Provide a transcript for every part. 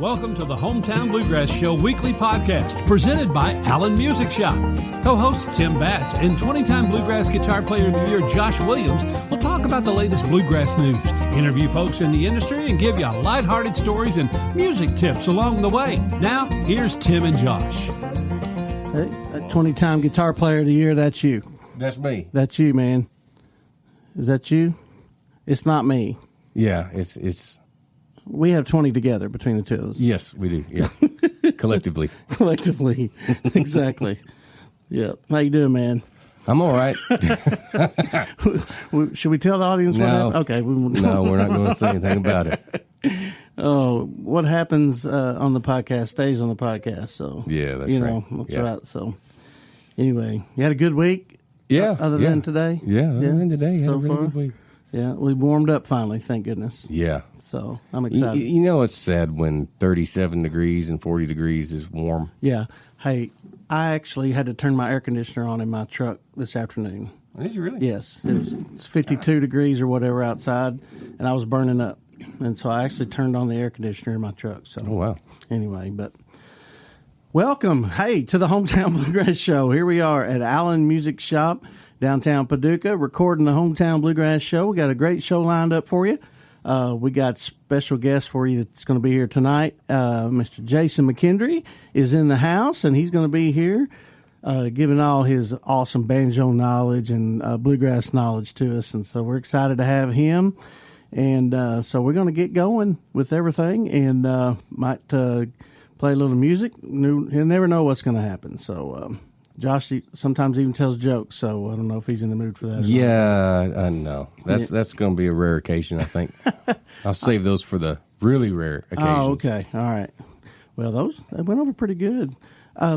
Welcome to the Hometown Bluegrass Show weekly podcast presented by Allen Music Shop. Co-hosts Tim Batts and 20-time Bluegrass Guitar Player of the Year Josh Williams will talk about the latest bluegrass news, interview folks in the industry, and give you lighthearted stories and music tips along the way. Now, here's Tim and Josh. Hey, 20-time Guitar Player of the Year, that's you. That's me. That's you, man. Is that you? It's not me. Yeah, it's. We have 20 together between the two of us. Yes, we do. Yeah, collectively. Collectively, exactly. Yeah. How you doing, man? I'm all right. Should we tell the audience what happened? Okay. No, we're not going to say anything about it. Oh, what happens on the podcast stays on the podcast. So yeah, that's right. That's right. So anyway, you had a good week. Yeah. Other than today. Yeah. Other than today, had so a really far. good week. Yeah, we warmed up finally. Thank goodness. Yeah. So I'm excited. You know, it's sad when 37 degrees and 40 degrees is warm. Yeah. Hey, I actually had to turn my air conditioner on in my truck this afternoon. Did you really? Yes. It's 52 degrees or whatever outside, and I was burning up. And so I actually turned on the air conditioner in my truck. So, oh, wow. Anyway, but welcome, hey, to the Hometown Bluegrass Show. Here we are at Allen Music Shop, downtown Paducah, recording the Hometown Bluegrass Show. We got a great show lined up for you. We got special guest for you that's going to be here tonight. Mr. Jason McKendree is in the house, and he's going to be here giving all his awesome banjo knowledge and bluegrass knowledge to us. And so we're excited to have him. And so we're going to get going with everything and might play a little music. You'll never know what's going to happen. So Josh sometimes even tells jokes, so I don't know if he's in the mood for that. Yeah, I know. That's going to be a rare occasion, I think. I'll save those for the really rare occasions. Oh, okay. All right. Well, they went over pretty good. I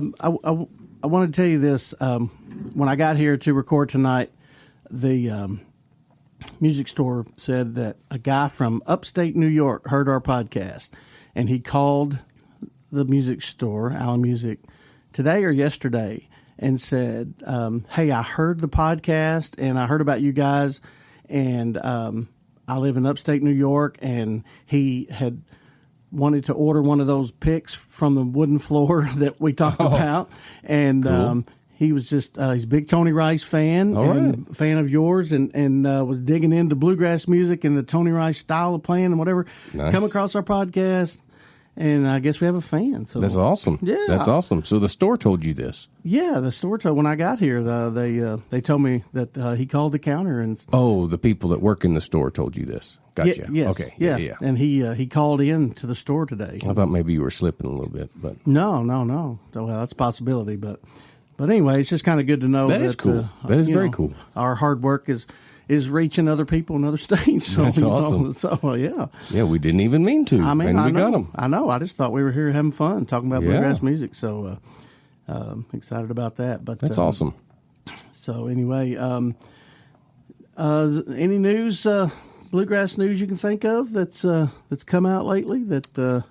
want to tell you this. When I got here to record tonight, the music store said that a guy from upstate New York heard our podcast, and he called the music store, Allen Music, today or yesterday, and said, hey, I heard the podcast and I heard about you guys, and I live in upstate New York, and he had wanted to order one of those picks from the wooden floor that we talked about, and cool. He was just he's a big Tony Rice fan, and fan of yours, and was digging into bluegrass music and the Tony Rice style of playing and whatever. Nice. Come across our podcast. And I guess we have a fan. So that's awesome. Yeah, that's awesome. So the store told you this? Yeah, the store told. When I got here, they told me that he called the counter and. Oh, the people that work in the store told you this. Gotcha. Yes. Okay. Yeah. And he called in to the store today. I thought maybe you were slipping a little bit, but no. Well, that's a possibility, but anyway, it's just kind of good to know that is cool. That is very cool. Our hard work is reaching other people in other states. So, that's awesome. So, yeah. Yeah, we didn't even mean to. I mean, and I we know, got them. I know. I just thought we were here having fun, talking about bluegrass music. So, excited about that. But that's awesome. So, anyway, any news, bluegrass news you can think of that's come out lately? That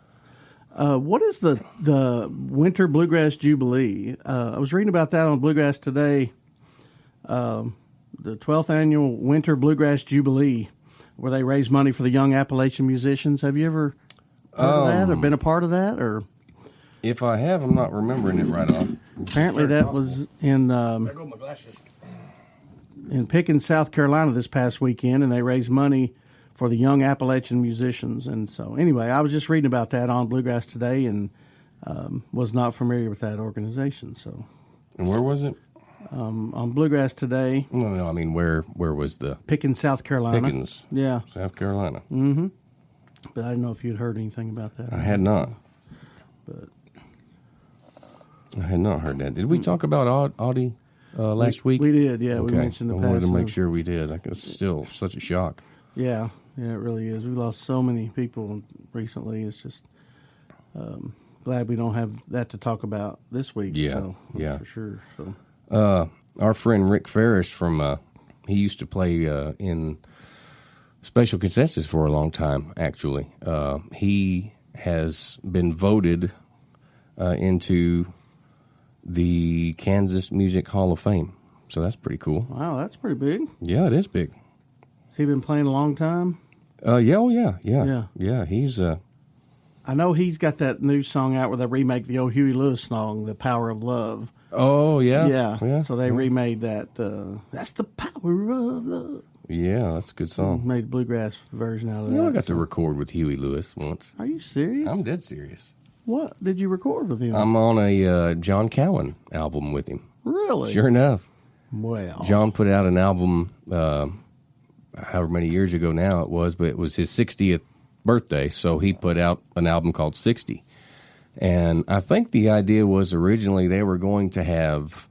what is the Winter Bluegrass Jubilee? I was reading about that on Bluegrass Today. The 12th annual Winter Bluegrass Jubilee, where they raise money for the young Appalachian musicians. Have you ever heard of that or been a part of that? Or if I have, I'm not remembering it right off. Apparently that was in there go my glasses. In Pickens, South Carolina this past weekend, and they raised money for the young Appalachian musicians. And so anyway, I was just reading about that on Bluegrass Today and was not familiar with that organization. So, and where was it? On Bluegrass Today. No, I mean, where was the... Pickens, South Carolina. Pickens. Yeah. South Carolina. Mm-hmm. But I didn't know if you'd heard anything about that. I had not. But I had not heard that. Did we talk about Audie last week? We did, yeah. Okay. We mentioned the past. I wanted to make sure we did. It's still such a shock. Yeah, it really is. We lost so many people recently. It's just... glad we don't have that to talk about this week. Yeah, so, yeah. For sure, so... Our friend Rick Ferris from he used to play in Special Consensus for a long time, actually. He has been voted into the Kansas Music Hall of Fame. So that's pretty cool. Wow, that's pretty big. Yeah, it is big. Has he been playing a long time? Yeah. He's I know he's got that new song out where they remake the old Huey Lewis song, "The Power of Love." Oh yeah, yeah. So they remade that. That's the power of love. Yeah, that's a good song. Made a bluegrass version out of that. I got to record with Huey Lewis once. Are you serious? I'm dead serious. What did you record with him? I'm on a John Cowan album with him. Really? Sure enough. Well, John put out an album however many years ago now it was, but it was his 60th birthday, so he put out an album called 60. And I think the idea was originally they were going to have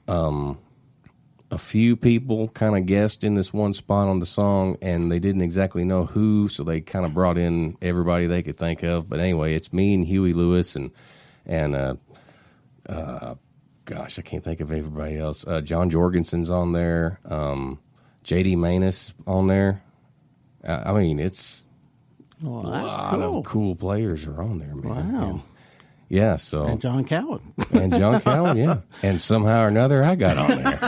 a few people kind of guessed in this one spot on the song, and they didn't exactly know who, so they kind of brought in everybody they could think of. But anyway, it's me and Huey Lewis and gosh, I can't think of everybody else. John Jorgensen's on there. JD Manus on there. I mean, it's a lot of cool players are on there, man. Wow. And, yeah, so. And John Cowan. Yeah. And somehow or another, I got on there.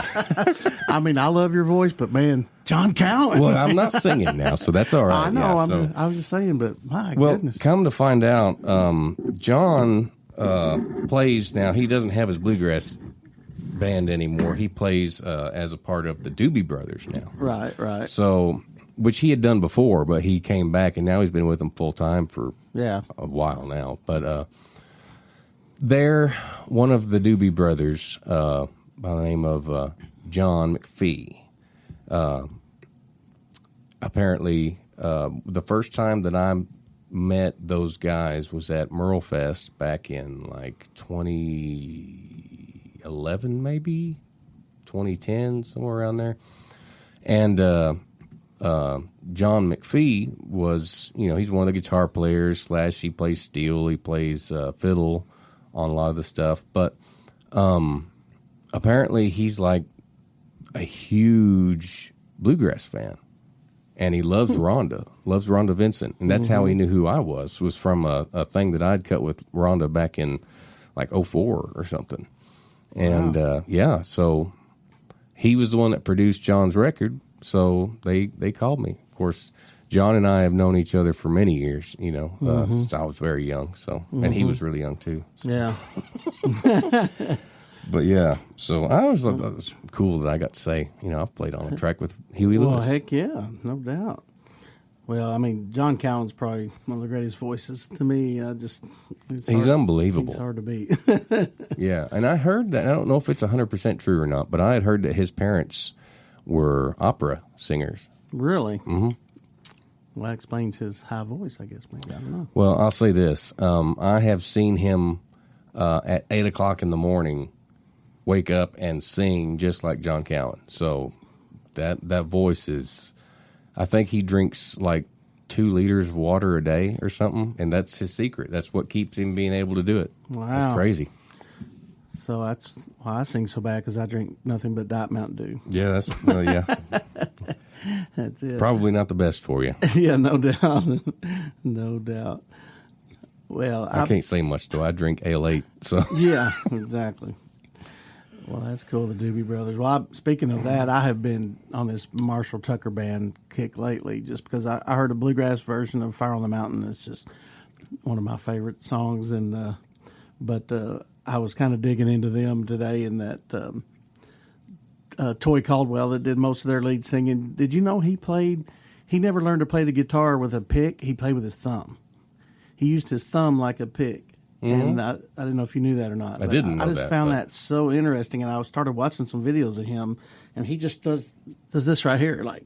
I mean, I love your voice, but man, John Cowan. Well, I'm not singing now, so that's all right. I know. Yeah, I was just saying, but my well, goodness. come to find out, John plays now. He doesn't have his bluegrass band anymore. He plays as a part of the Doobie Brothers now. Right. So, which he had done before, but he came back, and now he's been with them full time for a while now. But they're one of the Doobie Brothers by the name of John McPhee. Apparently, the first time that I met those guys was at Merlefest back in like 2011, maybe 2010, somewhere around there. And John McPhee was, he's one of the guitar players / he plays steel, he plays fiddle on a lot of the stuff. But apparently he's like a huge bluegrass fan. And he loves Rhonda Vincent. And that's how he knew who I was from a thing that I'd cut with Rhonda back in like 2004 or something. And so he was the one that produced John's record. So they called me. Of course, John and I have known each other for many years, since I was very young. So, and he was really young too. So. Yeah. But yeah, so I always thought that was cool that I got to say, I've played on a track with Huey Lewis. Well, heck yeah, no doubt. Well, I mean, John Cowan's probably one of the greatest voices to me. He's unbelievable. He's hard to beat. Yeah, and I heard that, I don't know if it's 100% true or not, but I had heard that his parents were opera singers. Really? Mm-hmm. Well, that explains his high voice, I guess, maybe. I don't know. Well, I'll say this. I have seen him at 8 o'clock in the morning wake up and sing just like John Cowan. So that voice is, I think he drinks like 2 liters of water a day or something, and that's his secret. That's what keeps him being able to do it. Wow. It's crazy. So that's why I sing so bad, because I drink nothing but Diet Mountain Dew. Yeah, That's it. Probably not the best for you. Yeah, no doubt. No doubt. Well, I can't say much, though. I drink Ale 8, so. Yeah, exactly. Well, that's cool, the Doobie Brothers. Well, speaking of that, I have been on this Marshall Tucker Band kick lately, just because I heard a bluegrass version of Fire on the Mountain. It's just one of my favorite songs, and but I was kind of digging into them today, in that Toy Caldwell that did most of their lead singing. Did you know he never learned to play the guitar with a pick? He played with his thumb. He used his thumb like a pick. And I didn't know if you knew that or not. I didn't know that. I just found that so interesting, and I started watching some videos of him, and he just does this right here, like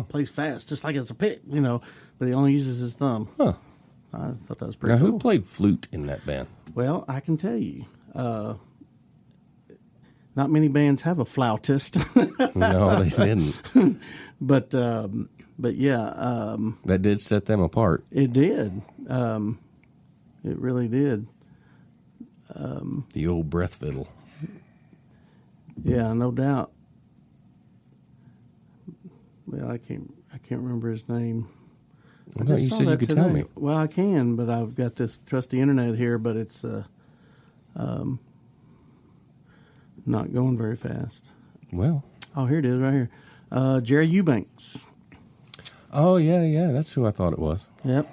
plays fast, just like it's a pick, but he only uses his thumb. Huh. I thought that was pretty cool. Now, who played flute in that band? Well, I can tell you. Not many bands have a flautist. No, they didn't. But yeah. That did set them apart. It did. It really did. The old breath fiddle. Yeah, no doubt. Well, I can't remember his name. I thought you said you could tell me. Well, I can, but I've got this trusty internet here, but it's not going very fast. Well. Oh, here it is right here. Jerry Eubanks. Oh, yeah, that's who I thought it was. Yep.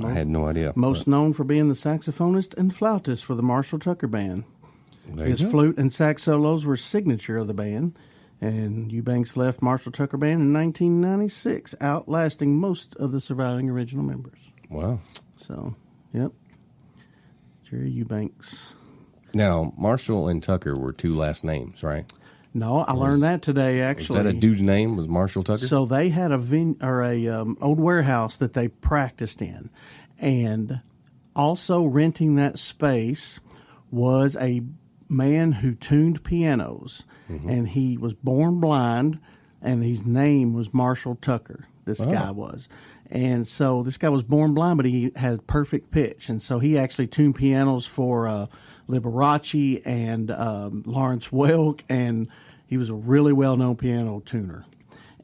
I had no idea. Most known for being the saxophonist and flautist for the Marshall Tucker Band. His flute and sax solos were signature of the band, and Eubanks left Marshall Tucker Band in 1996, outlasting most of the surviving original members. Wow. So, yep. Jerry Eubanks. Now, Marshall and Tucker were two last names, right? No, I learned that today, actually. Was that a dude's name? Was Marshall Tucker? So they had old warehouse that they practiced in. And also renting that space was a man who tuned pianos. Mm-hmm. And he was born blind, and his name was Marshall Tucker, this guy was. And so this guy was born blind, but he had perfect pitch. And so he actually tuned pianos for Liberace and Lawrence Welk, and he was a really well-known piano tuner.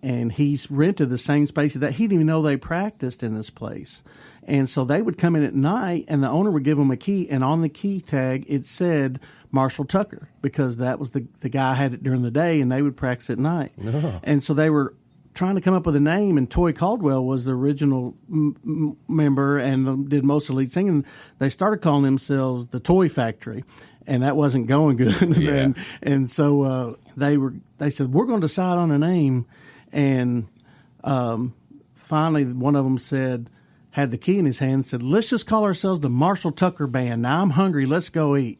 And he's rented the same space that he didn't even know they practiced in this place. And so they would come in at night, and the owner would give them a key, and on the key tag it said Marshall Tucker, because that was the guy had it during the day, and they would practice at night. Oh. And so they were trying to come up with a name, and Toy Caldwell was the original member and did most of the lead singing. They started calling themselves the Toy Factory, and that wasn't going good. Yeah. and so they said, we're going to decide on a name. And finally, one of them had the key in his hand and said, let's just call ourselves the Marshall Tucker Band. Now I'm hungry. Let's go eat.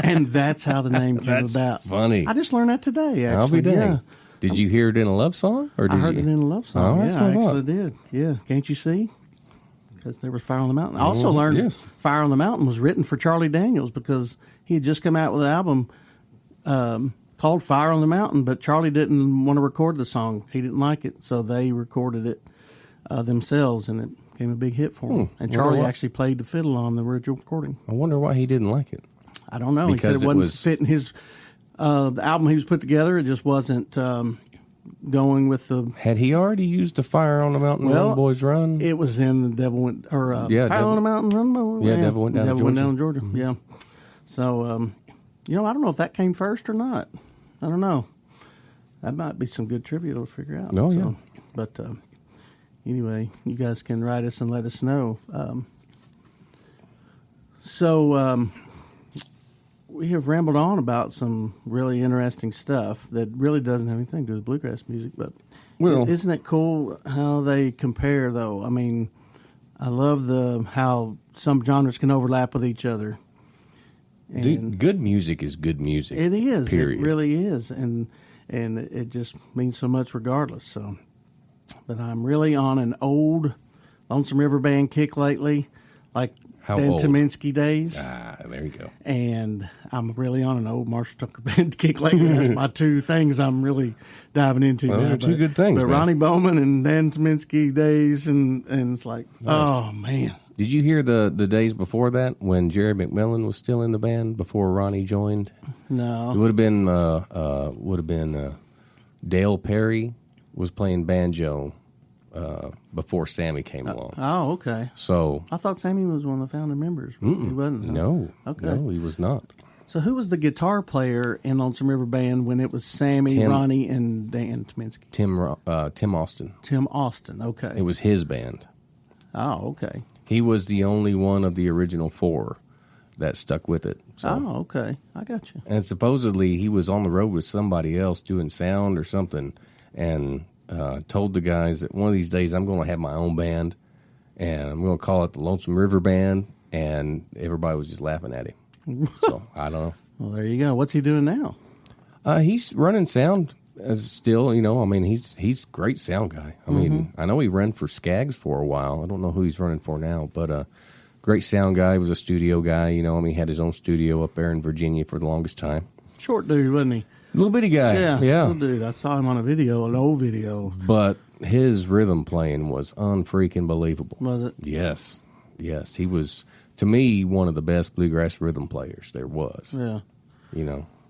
And that's how the name came about. Funny. I just learned that today, actually. I'll be dang. Yeah. Did you hear it in a love song? Or did I heard it in a love song. Oh, yeah, I actually did. Yeah. Can't you see? Because they were Fire on the Mountain. I also learned Fire on the Mountain was written for Charlie Daniels, because he had just come out with an album called Fire on the Mountain, but Charlie didn't want to record the song. He didn't like it, so they recorded it themselves, and it became a big hit for him. And Charlie actually played the fiddle on the original recording. I wonder why he didn't like it. I don't know. Because he said it wasn't fitting his the album he was put together. It just wasn't going with the. Had he already used the Fire on the Mountain, Run Boys Run? It was in the Devil Went Fire on the Mountain, Run Boys. Yeah, Devil Went Down to Georgia. Yeah. So I don't know if that came first or not. I don't know. That might be some good trivia to figure out. Oh, yeah. But anyway, you guys can write us and let us know. We have rambled on about some really interesting stuff that really doesn't have anything to do with bluegrass music. But isn't it cool how they compare, though? I mean, I love how some genres can overlap with each other. Dude, good music is good music. It is. Period. It really is. And it just means so much regardless. So, but I'm really on an old Lonesome River Band kick lately, like Dan Tominski days. Ah, there you go. And I'm really on an old Marshall Tucker Band kick lately. That's my two things I'm really diving into now. Those are two good things, but man. Ronnie Bowman and Dan Tominski days, and it's like, nice. Oh, man. Did you hear the days before that when Jerry McMillan was still in the band before Ronnie joined? No. It would have been Dale Perry was playing banjo before Sammy came along. Oh, okay. So I thought Sammy was one of the founding members. He wasn't. No. Okay. No, he was not. So who was the guitar player in Lonesome River Band when it was Sammy, Ronnie, and Dan Tominski? Tim Austin. Tim Austin. Okay. It was his band. Oh, okay. He was the only one of the original four that stuck with it. So. Oh, okay. I got you. And supposedly he was on the road with somebody else doing sound or something, and told the guys that one of these days I'm going to have my own band, and I'm going to call it the Lonesome River Band, and everybody was just laughing at him. So, I don't know. Well, there you go. What's he doing now? He's running sound still, I mean, he's a great sound guy. I mean, I know he ran for Skaggs for a while. I don't know who he's running for now, but great sound guy. He was a studio guy, I mean, he had his own studio up there in Virginia for the longest time. Short dude, wasn't he? Little bitty guy. Yeah. Little dude. I saw him on an old video. But his rhythm playing was unfreaking believable. Was it? Yes. He was, to me, one of the best bluegrass rhythm players there was. Yeah.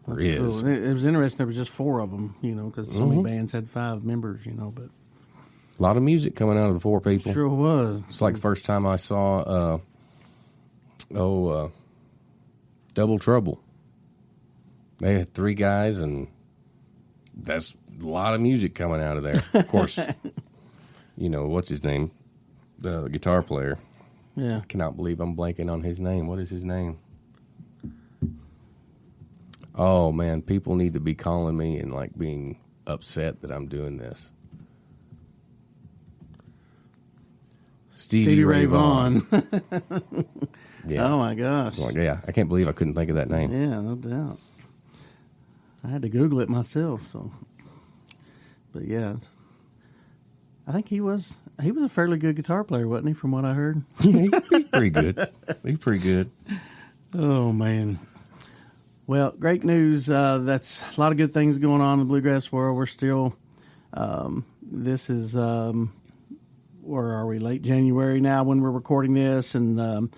Or is. Cool. It was interesting. There was just four of them, because so many bands had 5 members, but. A lot of music coming out of the 4 people. Sure was. It's like the first time I saw, Double Trouble. They had 3 guys, and that's a lot of music coming out of there. Of course, what's his name? The guitar player. Yeah. I cannot believe I'm blanking on his name. What is his name? Oh, man, people need to be calling me and, like, being upset that I'm doing this. Stevie Ray Vaughan. Yeah. Oh, my gosh. Well, yeah, I can't believe I couldn't think of that name. Yeah, no doubt. I had to Google it myself, so. But, yeah. I think he was a fairly good guitar player, wasn't he, from what I heard? Yeah, he's pretty good. He's pretty good. Oh, man. Well, great news. That's a lot of good things going on in the bluegrass world. We're still, this is, where are we, late January now when we're recording this. And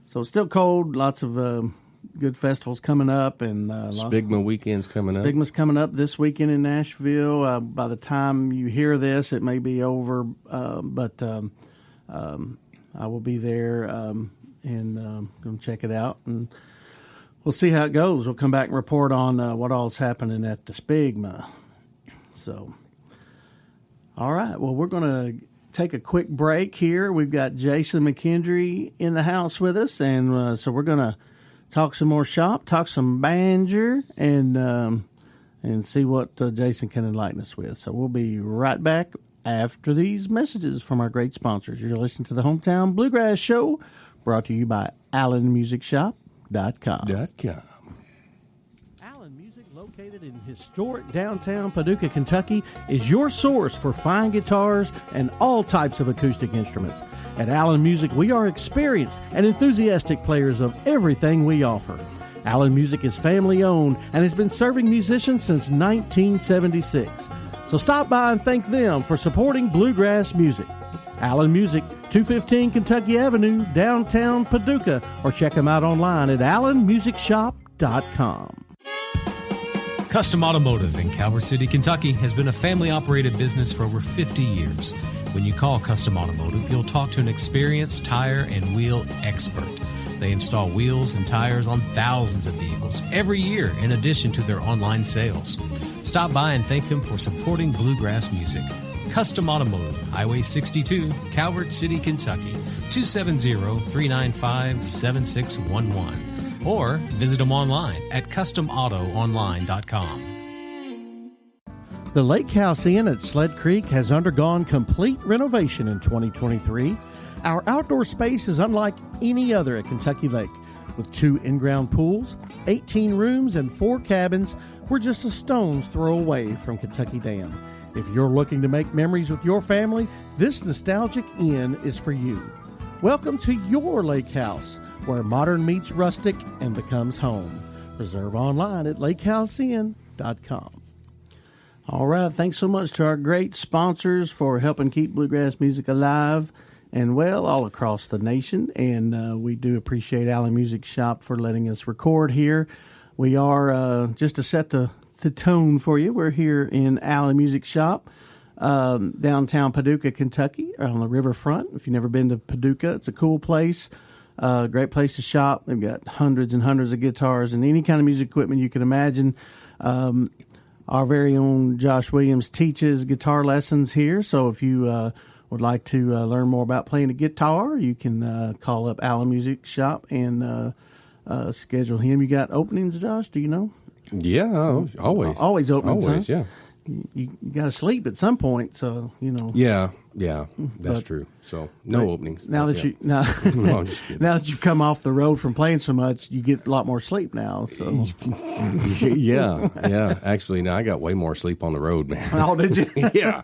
so it's still cold. Lots of good festivals coming up. And Spigma weekend's coming up. Spigma's coming up this weekend in Nashville. By the time you hear this, it may be over. But I will be there and going to check it out. And we'll see how it goes. We'll come back and report on what all's happening at the Spigma. So, all right. Well, we're going to take a quick break here. We've got Jason McKendree in the house with us, and so we're going to talk some more shop, talk some banjo, and see what Jason can enlighten us with. So we'll be right back after these messages from our great sponsors. You're listening to the Hometown Bluegrass Show, brought to you by AllenMusicShop.com. Allen Music, located in historic downtown Paducah, Kentucky, is your source for fine guitars and all types of acoustic instruments. At Allen Music, we are experienced and enthusiastic players of everything we offer. Allen Music is family-owned and has been serving musicians since 1976. So stop by and thank them for supporting bluegrass music. Allen Music, 215 Kentucky Avenue, downtown Paducah, or check them out online at AllenMusicShop.com. Custom Automotive in Calvert City, Kentucky has been a family-operated business for over 50 years. When you call Custom Automotive, you'll talk to an experienced tire and wheel expert. They install wheels and tires on thousands of vehicles every year in addition to their online sales. Stop by and thank them for supporting bluegrass music. Custom Automotive, Highway 62, Calvert City, Kentucky, 270-395-7611. Or visit them online at customautoonline.com. The Lake House Inn at Sled Creek has undergone complete renovation in 2023. Our outdoor space is unlike any other at Kentucky Lake. With 2 in-ground pools, 18 rooms, and 4 cabins, we're just a stone's throw away from Kentucky Dam. If you're looking to make memories with your family, this nostalgic inn is for you. Welcome to your lake house, where modern meets rustic and becomes home. Reserve online at lakehouseinn.com. All right, thanks so much to our great sponsors for helping keep bluegrass music alive and well all across the nation. And we do appreciate Allen Music Shop for letting us record here. We are, just to set the tone for you, we're here in Allen Music Shop, downtown Paducah, Kentucky, on the riverfront. If you've never been to Paducah, it's a cool place. Great place to shop. They've got hundreds and hundreds of guitars and any kind of music equipment you can imagine. Our very own Josh Williams teaches guitar lessons here. So if you would like to learn more about playing a guitar, you can call up Allen Music Shop and schedule him. You got openings, Josh? Do you know? Yeah, always. Always openings, always, huh? Yeah. You got to sleep at some point, so, you know. Yeah, that's true. So, no openings. Now that no, I'm just kidding. Now that you've come off the road from playing so much, you get a lot more sleep now. So yeah. Actually, now I got way more sleep on the road, man. Oh, did you? Yeah.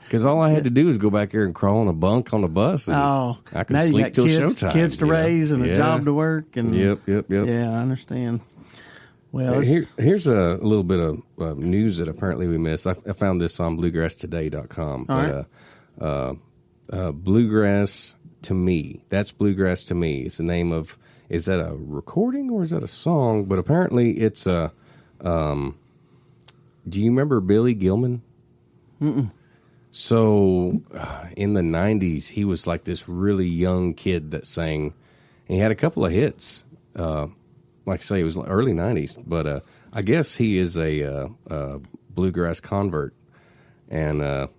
Because all I had to do was go back here and crawl in a bunk on the bus, and I could now sleep till showtime. Kids to raise and a job to work. And Yep. Yeah, I understand. Well, here's a little bit of news that apparently we missed. I found this on bluegrasstoday.com. All right. Bluegrass to Me. That's Bluegrass to Me. It's the name of, is that a recording or is that a song? But apparently it's a, do you remember Billy Gilman? Mm-mm. So in the 90s, he was like this really young kid that sang. He had a couple of hits. Like I say, it was early 90s, but I guess he is a bluegrass convert and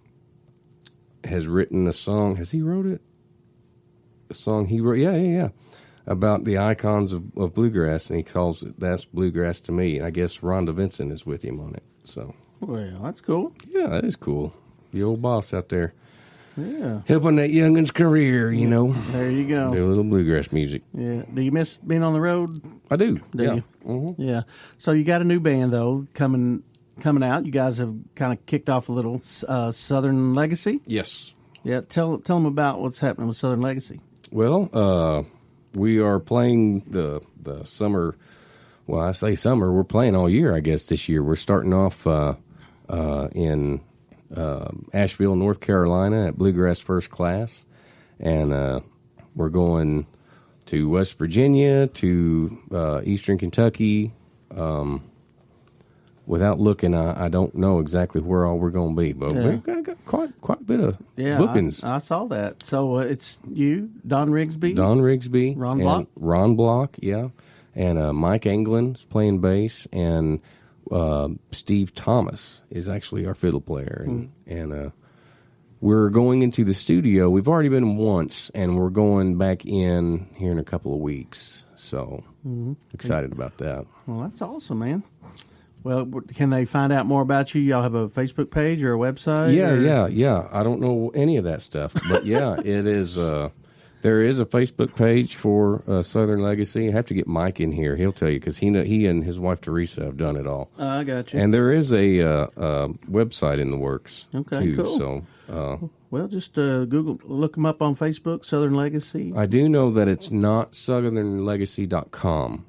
has written a song. Has he wrote it? song he wrote. Yeah. About the icons of bluegrass, and he calls it "That's Bluegrass to Me." And I guess Rhonda Vincent is with him on it. So, well, that's cool. Yeah, that is cool. The old boss out there, helping that youngin's career. You know, there you go. Do a little bluegrass music. Yeah. Do you miss being on the road? I do. Do yeah. you? Mm-hmm. Yeah. So you got a new band though coming out. You guys have kind of kicked off a little Southern Legacy. Yes. Yeah. Tell them about what's happening with Southern Legacy. Well, we are playing the summer. Well, I say summer. We're playing all year, I guess, this year. We're starting off in Asheville, North Carolina at Bluegrass First Class. And we're going to West Virginia, to Eastern Kentucky. Without looking, I don't know exactly where all we're going to be. But we've got quite a bit of bookings. I saw that. So it's you, Don Rigsby, Ron Block? Ron Block, yeah. And Mike England's playing bass, and Steve Thomas is actually our fiddle player. And we're going into the studio. We've already been once, and we're going back in here in a couple of weeks. So excited about that. Well, that's awesome, man. Well, can they find out more about you? Y'all have a Facebook page or a website? Yeah. I don't know any of that stuff, but yeah, it is. There is a Facebook page for Southern Legacy. I have to get Mike in here; he'll tell you because he and his wife Teresa have done it all. I got you. And there is a website in the works. Okay, too, cool. So, well, just look them up on Facebook, Southern Legacy. I do know that it's not southernlegacy.com.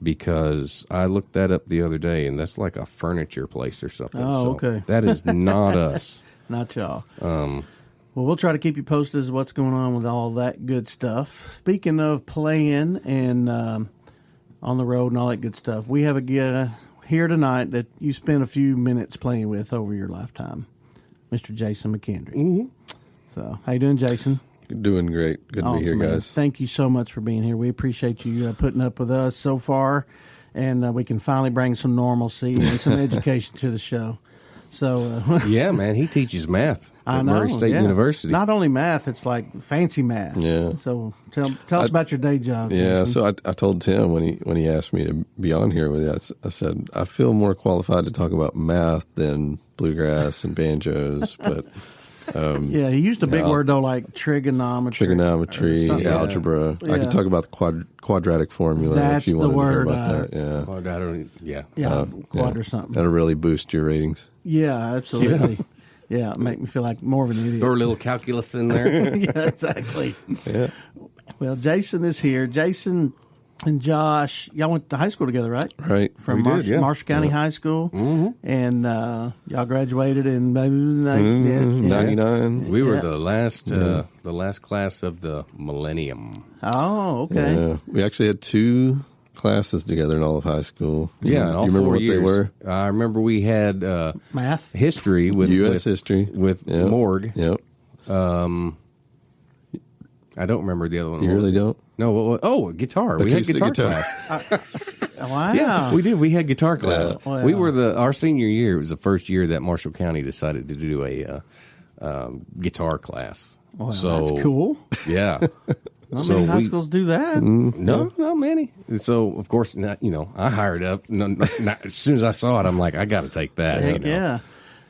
Because I looked that up the other day, and that's like a furniture place or something. Oh, okay. That is not us. Not y'all. Well, we'll try to keep you posted as what's going on with all that good stuff. Speaking of playing and on the road and all that good stuff, we have a guy here tonight that you spent a few minutes playing with over your lifetime, Mr. Jason McKendree. Mm-hmm. So, how you doing, Jason? Doing great. Good to be here, guys. Thank you so much for being here. We appreciate you putting up with us so far, and we can finally bring some normalcy and some education to the show. So, yeah, man, he teaches math at Murray State University. Not only math, it's like fancy math. Yeah. So tell us about your day job. Yeah. Jason. So I told Tim when he asked me to be on here with you, I said I feel more qualified to talk about math than bluegrass and banjos, but. Yeah, he used a big word though, like trigonometry, algebra. Yeah. I could talk about the quadratic formula That's if you the wanted word, to hear about that. Yeah. Quad or something. That'll really boost your ratings. Yeah, absolutely. Yeah, make me feel like more of an idiot. Throw a little calculus in there. Yeah, exactly. Yeah. Well, Jason is here. Jason and Josh, y'all went to high school together, right? Right. From Marshall County High School. Mm-hmm. And y'all graduated in 99. We were the last class of the millennium. Oh, okay. Yeah. We actually had 2 classes together in all of high school. Yeah, you remember what years. they were? I remember we had math, history with U.S. history with Morg. Yep. I don't remember the other one. You really don't? No. Guitar. We had guitar class. Wow. Yeah, we did. We had guitar class. Yeah. Wow. We were our senior year. It was the first year that Marshall County decided to do a guitar class. Well, so that's cool. Yeah. Not many high schools do that. No, not many. So of course, I hired up. As soon as I saw it, I'm like, I got to take that. Heck yeah.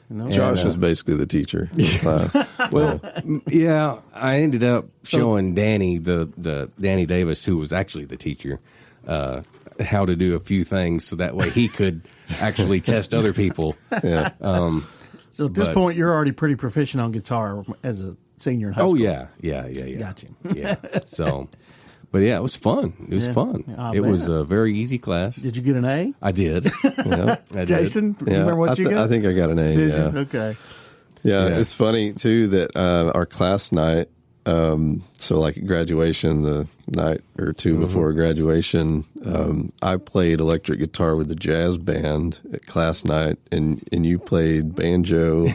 No. Josh was basically the teacher in the class. Well, yeah, I ended up showing Danny, the Danny Davis, who was actually the teacher, how to do a few things so that way he could actually test other people. Yeah. So at this point, you're already pretty proficient on guitar as a senior in high school. Oh, yeah. Gotcha. Yeah. So, but yeah, it was fun. It was fun. It was a very easy class. Did you get an A? I did. Yeah. Jason, remember what you got? I think I got an A. Did yeah. you? Okay. Yeah, it's funny too that our class night. So like at graduation, the night or two before graduation, I played electric guitar with the jazz band at class night, and you played banjo.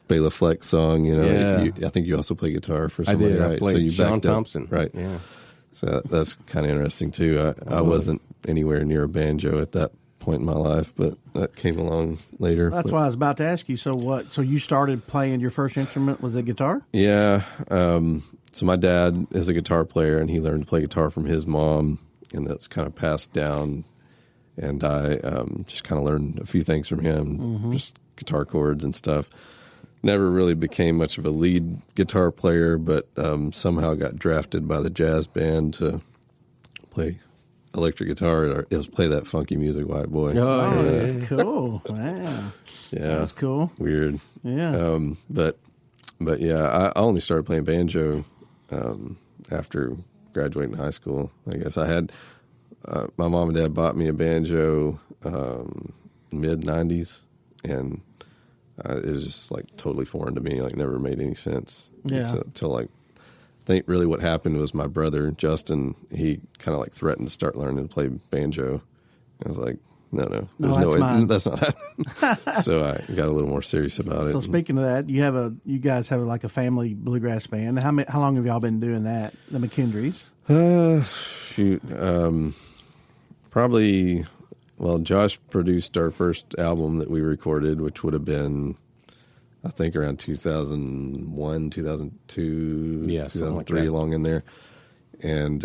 Bela Fleck's song, I think you also play guitar for somebody, I did. right? I played Sean Thompson. Right. Yeah. So that's kind of interesting too. I wasn't anywhere near a banjo at that point in my life, but that came along later. That's why I was about to ask you. So what? So you started playing your first instrument was a guitar? Yeah. So my dad is a guitar player, and he learned to play guitar from his mom, and that's kind of passed down. And I just kind of learned a few things from him, just guitar chords and stuff. Never really became much of a lead guitar player, but somehow got drafted by the jazz band to play electric guitar, or is play that funky music, white boy. Yeah. Cool. Wow. Yeah, that's cool. Weird. Yeah. But yeah, I only started playing banjo after graduating high school. I guess I had my mom and dad bought me a banjo mid '90s, and it was just like totally foreign to me. Like never made any sense. Yeah. Until like. I think really what happened was my brother, Justin, he kind of like threatened to start learning to play banjo. I was like, no, there's no way, that's not happening. So I got a little more serious about it. So speaking of that, you guys have like a family bluegrass band. How long have y'all been doing that? The McKendrees? Probably, well, Josh produced our first album that we recorded, which would have been, I think around 2001, 2002, 2003, like along in there. And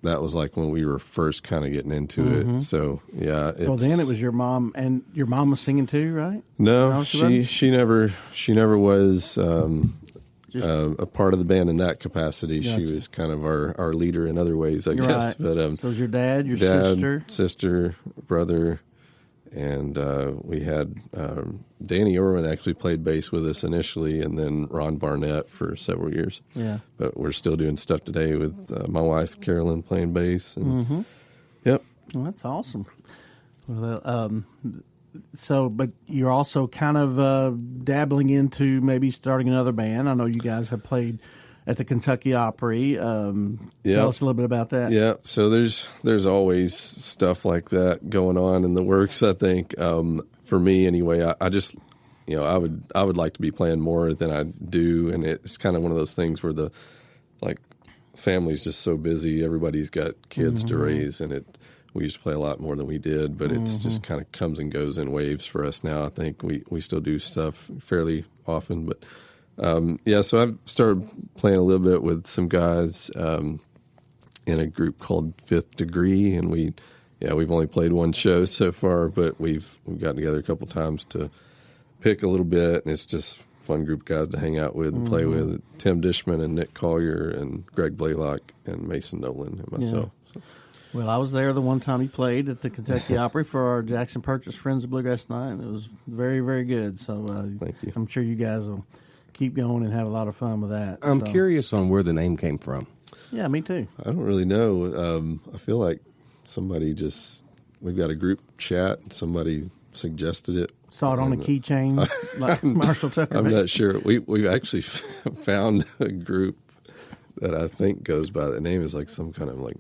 that was like when we were first kind of getting into it. So, yeah. So then it was your mom, and your mom was singing too, right? No, she never was a part of the band in that capacity. Gotcha. She was kind of our leader in other ways, I guess. Right. But so it was your dad, sister, brother. And we had Danny Orwin actually played bass with us initially, and then Ron Barnett for several years. Yeah. But we're still doing stuff today with my wife, Carolyn, playing bass. And, Yep. Well, that's awesome. Well, but you're also kind of dabbling into maybe starting another band. I know you guys have played at the Kentucky Opry. Tell us a little bit about that. Yeah, so there's always stuff like that going on in the works. I think for me anyway, I just I would like to be playing more than I do, and it's kind of one of those things where the family's just so busy. Everybody's got kids to raise, and we used to play a lot more than we did, but it's just kind of comes and goes in waves for us now. I think we still do stuff fairly often, but. So I've started playing a little bit with some guys in a group called Fifth Degree, and we've only played one show so far, but we've gotten together a couple times to pick a little bit, and it's just a fun group of guys to hang out with and play with. Tim Dishman and Nick Collier and Greg Blaylock and Mason Nolan and myself. Yeah. So. Well, I was there the one time he played at the Kentucky Opry for our Jackson Purchase Friends of Bluegrass Night, and it was very, very good. So thank you. I'm sure you guys will keep going and have a lot of fun with that. I'm curious on where the name came from. Yeah, me too. I don't really know. I feel like we've got a group chat, and somebody suggested it. Saw it on a keychain like Marshall Tucker. I'm not sure. We've actually found a group that I think goes by the name is like some kind of like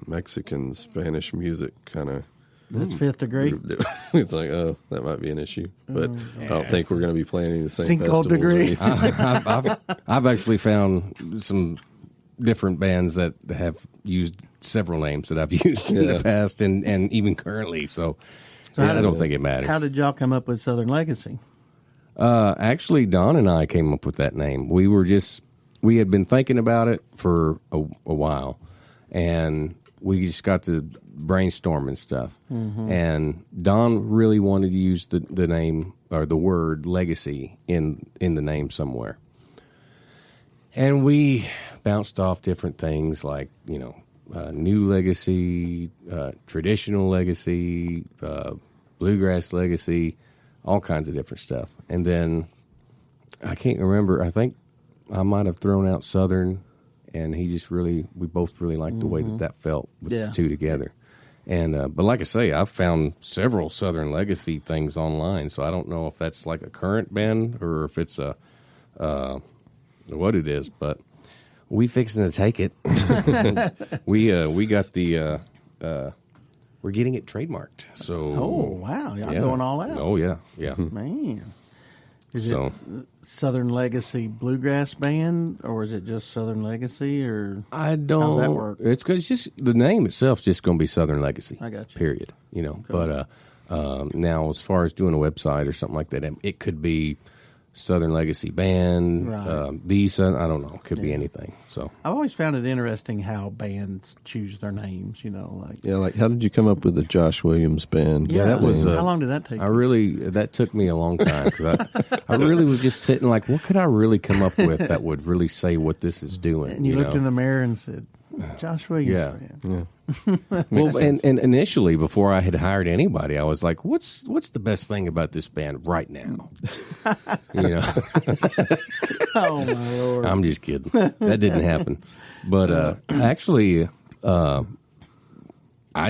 Mexican Spanish music kind of. That's Fifth Degree. It's like, that might be an issue, but I don't think we're going to be playing any of the same Cinco festivals. Degree. I've actually found some different bands that have used several names that I've used in the past and even currently. So I don't think it matters. How did y'all come up with Southern Legacy? Actually, Don and I came up with that name. We had been thinking about it for a while, and we just got to brainstorm and stuff. And Don really wanted to use the name or the word legacy in the name somewhere. And we bounced off different things like, new legacy, traditional legacy, bluegrass legacy, all kinds of different stuff. And then I can't remember, I think I might have thrown out Southern, and we both really liked the way that felt with the two together. And but like I say, I've found several Southern Legacy things online, so I don't know if that's like a current band or if it's what it is. But we fixing to take it. we got the we're getting it trademarked. So wow, y'all going all out. Oh yeah, man. Is it Southern Legacy Bluegrass Band, or is it just Southern Legacy, or I don't. How's that work? It's just the name itself is just going to be Southern Legacy. I got you. Period. But now as far as doing a website or something like that, it could be Southern Legacy Band, Right. I don't know. It could be anything. So I've always found it interesting how bands choose their names. like how did you come up with the Josh Williams Band? Yeah, that was. How long did that take? That took me a long time because I really was just sitting like, what could I really come up with that would really say what this is doing? And you looked in the mirror and said, Josh Williams Band. Yeah. Well, and initially, before I had hired anybody, I was like, "What's the best thing about this band right now?" Oh my Lord! I'm just kidding. That didn't happen. But actually, I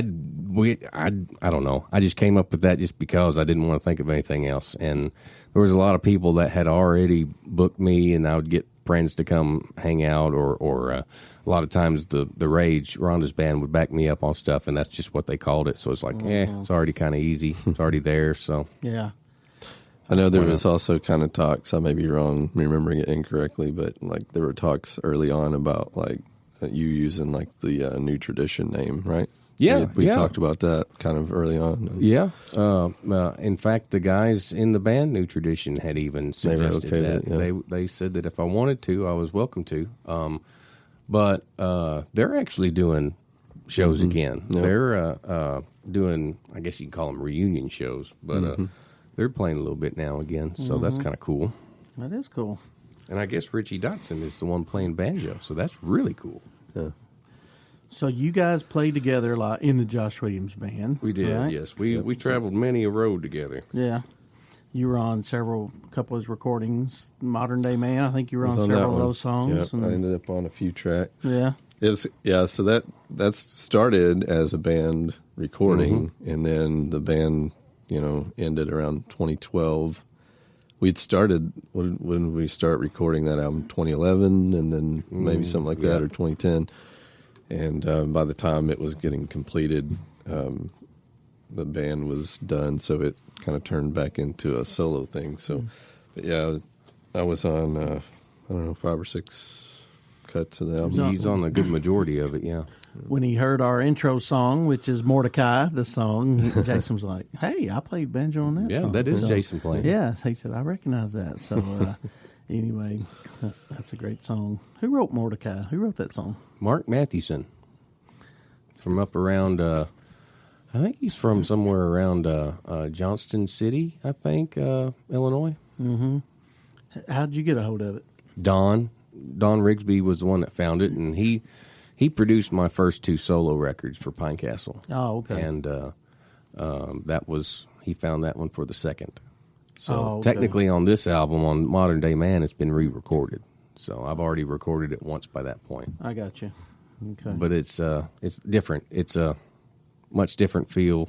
don't know. I just came up with that just because I didn't want to think of anything else. And there was a lot of people that had already booked me, and I would get friends to come hang out, or a lot of times the Rage, Rhonda's band, would back me up on stuff, and that's just what they called it. So it's like, it's already kind of easy. It's already there. So yeah. I know there was also kind of talks, I may be wrong, remembering it incorrectly, but like there were talks early on about like you using like the New Tradition name, right? Yeah, we talked about that kind of early on. Yeah. In fact, the guys in the band New Tradition had even suggested that. Yeah. They said that if I wanted to, I was welcome to. But they're actually doing shows again. Yep. They're doing, I guess you can call them reunion shows, but they're playing a little bit now again, so that's kind of cool. That is cool. And I guess Richie Dotson is the one playing banjo, so that's really cool. Yeah. So you guys played together a lot in the Josh Williams Band. We did, right? yes. We traveled many a road together. Yeah. You were on couple of his recordings. Modern Day Man, I think you were on several of those songs. Yeah, I ended up on a few tracks. Yeah. So that started as a band recording, and then the band, ended around 2012. We'd started, when we start recording that album, 2011, and then maybe something like that, or 2010. And by the time it was getting completed, the band was done, so it kind of turned back into a solo thing. So, but yeah, I was on, 5 or 6 cuts of the album. He's on a good majority of it, yeah. When he heard our intro song, which is Mordecai, the song, Jason was like, hey, I played banjo on that song. Yeah, that is Jason playing. Yeah, he said, I recognize that. So, anyway, that's a great song. Who wrote Mordecai? Who wrote that song? Mark Mathewson. From up around, I think he's from somewhere around Johnston City, I think, Illinois. Mm-hmm. How'd you get a hold of it? Don Rigsby was the one that found it, and he produced my first 2 solo records for Pine Castle. Oh, okay. And he found that one for the second. So technically on this album, on Modern Day Man, it's been re-recorded. So I've already recorded it once by that point. I got you. Okay. But it's different. It's a much different feel.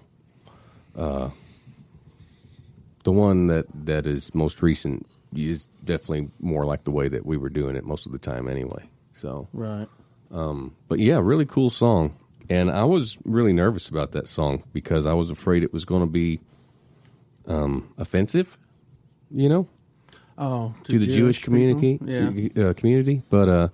The one that is most recent is definitely more like the way that we were doing it most of the time anyway. So right. But yeah, really cool song. And I was really nervous about that song because I was afraid it was going to be offensive, to the Jewish community. Community. But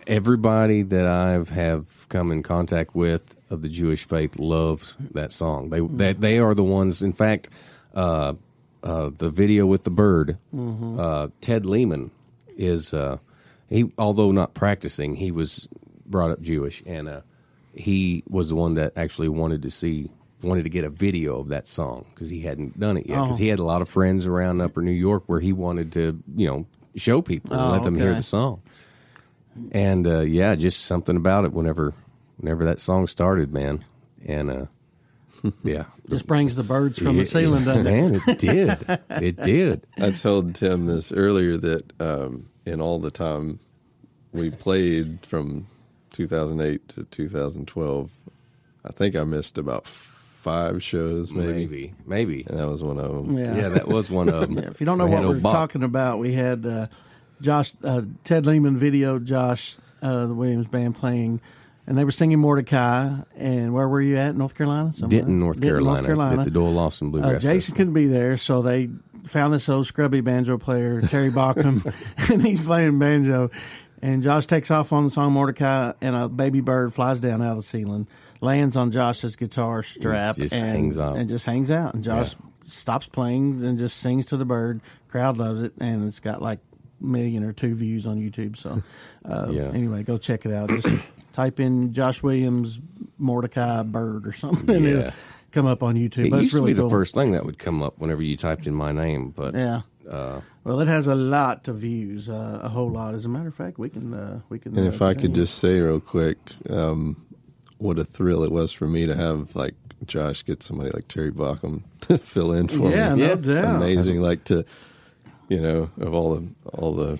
everybody that have come in contact with of the Jewish faith loves that song. They are the ones. In fact, the video with the bird, Ted Lehman is he, although not practicing, he was brought up Jewish, and he was the one that actually wanted to get a video of that song because he hadn't done it yet. Because he had a lot of friends around Upper New York where he wanted to, show people and let them hear the song. And just something about it whenever that song started, man. And just brings the birds from the ceiling, doesn't it? Man, it did. It did. I told Tim this earlier that in all the time we played from 2008 to 2012, I think I missed about 5 shows, maybe. And that was one of them. Yeah, that was one of them. Yeah, if you don't know what we're talking about, we had Ted Lehman videoed Josh, the Williams Band, playing and they were singing Mordecai. And where were you at? North Carolina? Somewhere? Denton, North Carolina, at the Doyle Lawson Bluegrass Jason Festival. couldn't be there, so they found this old scrubby banjo player, Terry Bauckham, and he's playing banjo. And Josh takes off on the song Mordecai, and a baby bird flies down out of the ceiling, lands on Josh's guitar strap, Just hangs out. And just hangs out. And Josh stops playing and just sings to the bird. Crowd loves it, and it's got like 1 million or 2 views on YouTube. So anyway, go check it out. Just type in Josh Williams Mordecai bird or something, and it'll come up on YouTube. It used it's really to be cool. the first thing that would come up whenever you typed in my name, but well, it has a lot of views, a whole lot. As a matter of fact, we can. And if I could just say real quick, what a thrill it was for me to have like Josh get somebody like Terry Bauckham to fill in for me. No doubt. Amazing, like to, of all the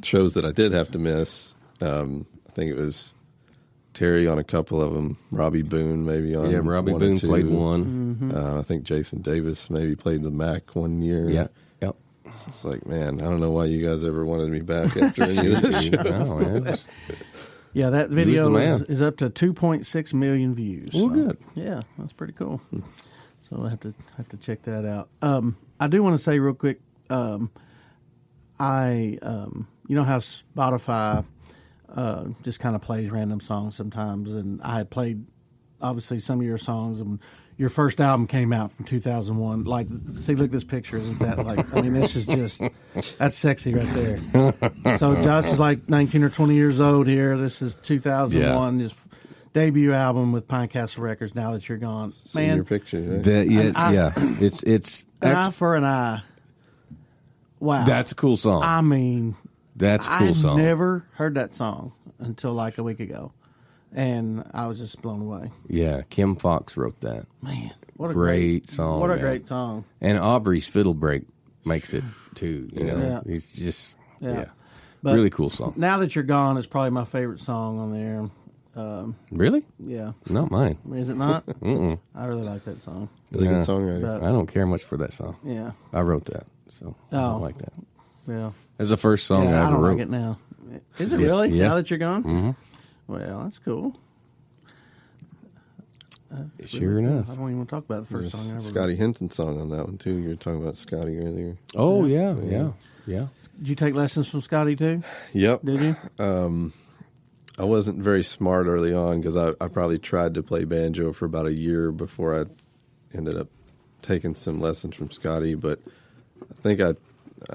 shows that I did have to miss. I think it was Terry on a couple of them. Robbie Boone maybe on Robbie one Boone or two. played one. I think Jason Davis maybe played the Mac one year. Yeah. Yep. It's like, man, I don't know why you guys ever wanted me back after any of this. No, man. Yeah, that video man. is up to 2.6 million views. Well, good. Yeah, that's pretty cool. So I have to check that out. I do want to say real quick, I you know how Spotify just kind of plays random songs sometimes, and I had played obviously some of your songs, and your first album came out from 2001. Like, see, look at this picture. Isn't that like? I mean, this is just that's sexy right there. So Josh is like 19 or 20 years old here. This is 2001. His debut album with Pine Castle Records. Now that you're gone, Seen man. your pictures, right? It's An eye for an eye. Wow, that's a cool song. I mean, That's a cool I've song. never heard that song until like a week ago, and I was just blown away. Yeah, Kim Fox wrote that. Man, what a Great song. What a man. great song. And Aubrey's fiddle break makes it too. You know, Yeah. he's just Yeah. But really cool song. Now That You're Gone is probably my favorite song on there. Really? Yeah, Not mine. is it not? I really like that song. Really Yeah. good songwriter. But, I don't care much for that song. yeah, I wrote that, so I don't like that. yeah. It's the first song Yeah, I I ever don't wrote. like it now. Is it really? Yeah. Now That You're Gone? Mm-hmm. Well, that's cool. Sure enough. I don't even want to talk about the first song I ever Scotty Henson song on that one too. You were talking about Scotty earlier. Oh yeah. Did you take lessons from Scotty too? Yep. Did you? I wasn't very smart early on because I probably tried to play banjo for about a year before I ended up taking some lessons from Scotty. But I think I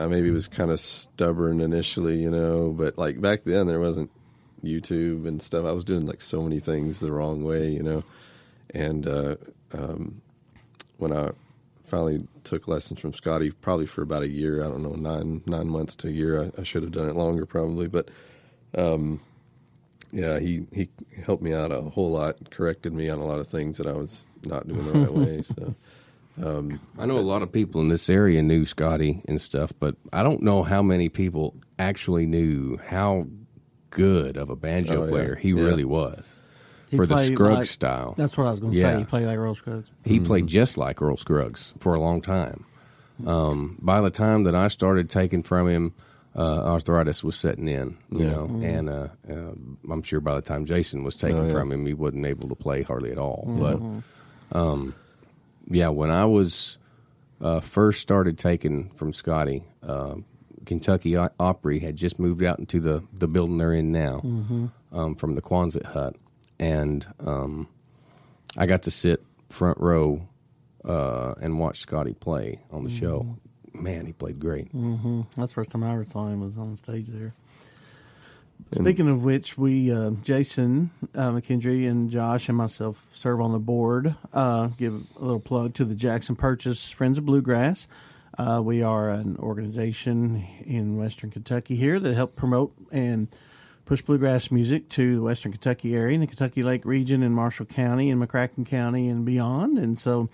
maybe was kind of stubborn initially, but like back then there wasn't YouTube and stuff. I was doing like so many things the wrong way, And when I finally took lessons from Scotty, probably for about a year, I don't know, 9 months to a year. I should have done it longer probably, but he helped me out a whole lot, corrected me on a lot of things that I was not doing the right way. So I know a lot of people in this area knew Scotty and stuff, but I don't know how many people actually knew how good of a banjo player he really was. For the played Scruggs style. That's what I was going to say. He played like Earl Scruggs. He played just like Earl Scruggs for a long time. By the time that I started taking from him, arthritis was setting in, and I'm sure by the time Jason was taking from him, he wasn't able to play hardly at all. But, when I was first started taking from Scotty, Kentucky Opry had just moved out into the building they're in now from the Quonset hut. And I got to sit front row and watch Scotty play on the show. Man, he played great. Mm-hmm. That's the first time I ever saw him was on stage there. Speaking of which, we, Jason, McKendree, and Josh and myself serve on the board. Give a little plug to the Jackson Purchase Friends of Bluegrass. We are an organization in Western Kentucky here that help promote and push bluegrass music to the Western Kentucky area, in the Kentucky Lake region, in Marshall County, and McCracken County, and beyond. And so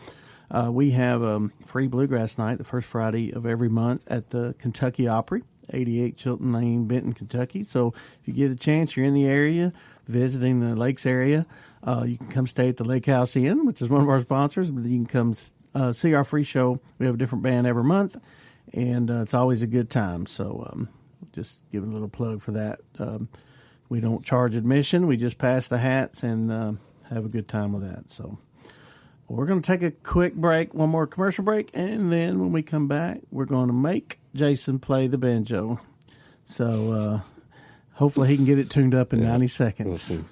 we have a free bluegrass night the first Friday of every month at the Kentucky Opry, 88 Chilton Lane, Benton, Kentucky. So if you get a chance, you're in the area, visiting the lakes area, you can come stay at the Lake House Inn, which is one of our sponsors, but you can come see our free show. We have a different band every month, and it's always a good time. So just giving a little plug for that. We don't charge admission. We just pass the hats and have a good time with that. So we're going to take a quick break, one more commercial break, and then when we come back, we're going to make Jason play the banjo. So hopefully he can get it tuned up in 90 seconds. We'll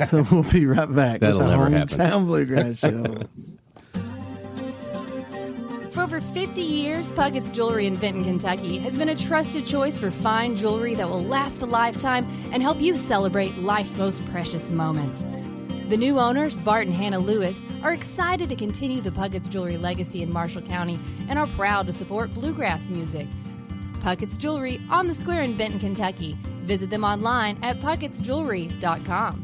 So we'll be right back That'll with the never happen. Hometown Bluegrass Show. For over 50 years, Puckett's Jewelry in Benton, Kentucky has been a trusted choice for fine jewelry that will last a lifetime and help you celebrate life's most precious moments. The new owners, Bart and Hannah Lewis, are excited to continue the Puckett's Jewelry legacy in Marshall County and are proud to support bluegrass music. Puckett's Jewelry on the Square in Benton, Kentucky. Visit them online at puckettsjewelry.com.